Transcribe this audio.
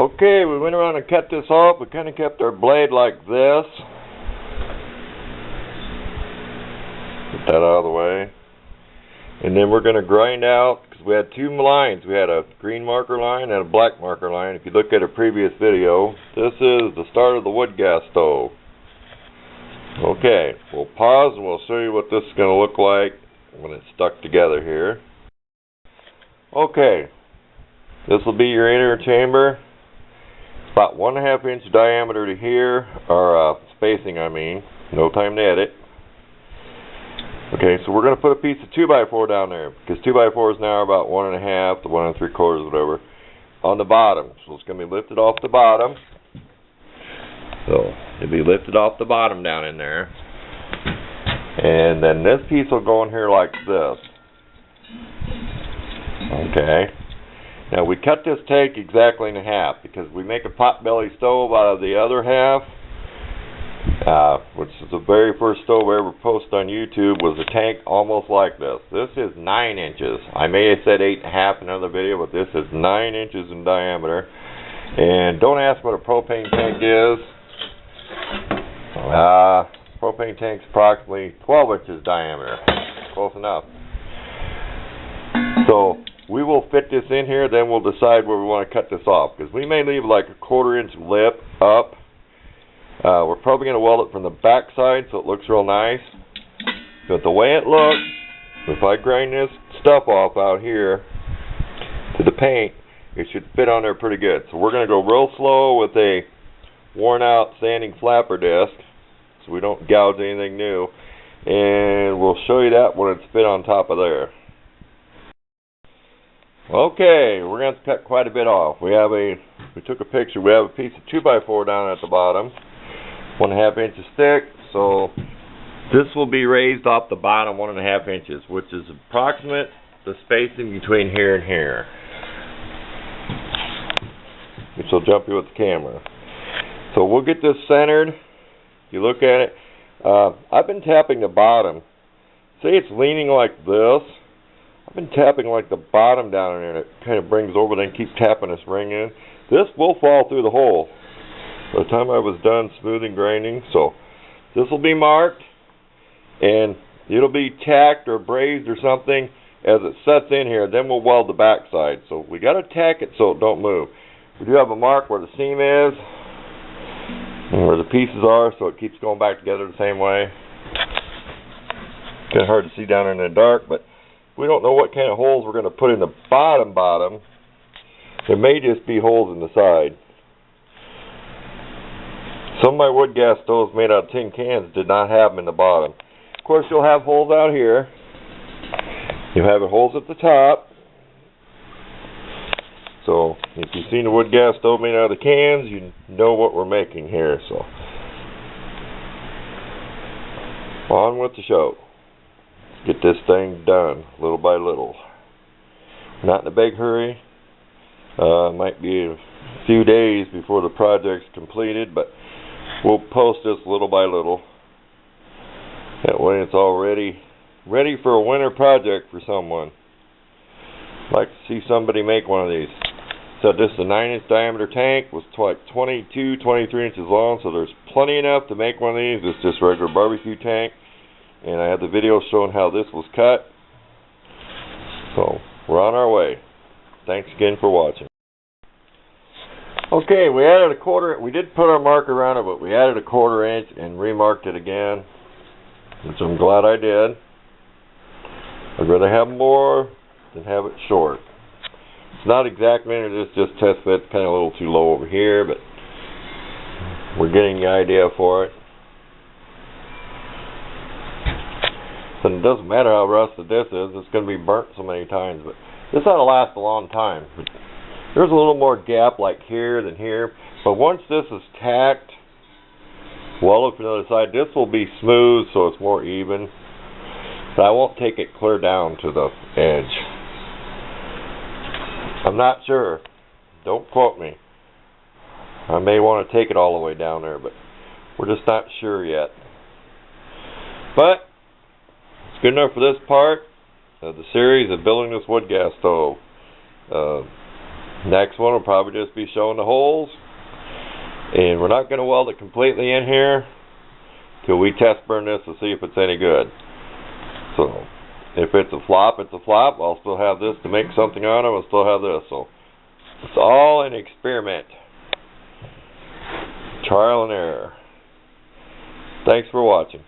Okay, we went around and cut this off. We kind of kept our blade like this. Get that out of the way. And then we're going to grind out, because we had two lines. We had a green marker line and a black marker line. If you look at a previous video, this is the start of the wood gas stove. Okay, we'll pause and we'll show you what this is going to look like when it's stuck together here. Okay, this will be your inner chamber. It's about 1.5 inch diameter to here, or spacing I mean. No time to edit. Okay, so we're going to put a piece of 2x4 down there, because 2x4s now are about 1.5 to 1 3/4, whatever, on the bottom. So it's going to be lifted off the bottom. So it'll be lifted off the bottom down in there. And then this piece will go in here like this. Okay. Now we cut this tank exactly in half, because we make a potbelly stove out of the other half. Which is the very first stove I ever posted on YouTube, was a tank almost like this. This is 9 inches. I may have said 8.5 in another video, but this is 9 inches in diameter. And don't ask what a propane tank is. Propane tank's approximately 12 inches diameter. Close enough. So we will fit this in here, then we'll decide where we want to cut this off, because we may leave like a 1/4 inch lip up. We're probably going to weld it from the back side so it looks real nice. But the way it looks, if I grind this stuff off out here to the paint, it should fit on there pretty good. So we're going to go real slow with a worn out sanding flapper disc so we don't gouge anything new. And we'll show you that when it's fit on top of there. Okay, we're going to cut quite a bit off. We took a picture. We have a piece of 2x4 down at the bottom. 1.5 inches thick, so this will be raised off the bottom 1.5 inches, which is approximate the spacing between here and here. Which will jump you with the camera. So we'll get this centered. You look at it. I've been tapping the bottom. Say it's leaning like this. I've been tapping like the bottom down in there, and it kind of brings over, then keep tapping this ring in. This will fall through the hole by the time I was done smoothing grinding. So this will be marked, and it'll be tacked or brazed or something as it sets in here. Then we'll weld the back side. So we got to tack it so it don't move. We do have a mark where the seam is and where the pieces are, so it keeps going back together the same way. Kind of hard to see down in the dark, but we don't know what kind of holes we're going to put in the bottom. There may just be holes in the side. Some of my wood gas stoves made out of tin cans did not have them in the bottom. Of course, you'll have holes out here. You'll have holes at the top. So if you've seen a wood gas stove made out of the cans, you know what we're making here. So on with the show. Get this thing done little by little. Not in a big hurry. Might be a few days before the project's completed, but we'll post this little by little. That way it's all ready for a winter project for someone. I'd like to see somebody make one of these. So this is a 9 inch diameter tank, was like 22, 23 inches long, so there's plenty enough to make one of these. It's just a regular barbecue tank. And I have the video showing how this was cut. So we're on our way. Thanks again for watching. Okay, we added a 1/4. We did put our marker around it, but we added a 1/4 inch and remarked it again, which I'm glad I did. I'd rather have more than have it short. It's not exact meter, it's just test fit, kind of a little too low over here, but we're getting the idea for it. And it doesn't matter how rusted this is, it's going to be burnt so many times, but this ought to last a long time. There's a little more gap like here than here, but once this is tacked, welded from the other side, this will be smooth so it's more even. But I won't take it clear down to the edge. I'm not sure. Don't quote me. I may want to take it all the way down there, but we're just not sure yet. But it's good enough for this part of the series of building this wood gas stove. Next one will probably just be showing the holes. And we're not going to weld it completely in here till we test burn this to see if it's any good. So, if it's a flop, it's a flop. I'll still have this to make something out of. I'll still have this. So, it's all an experiment. Trial and error. Thanks for watching.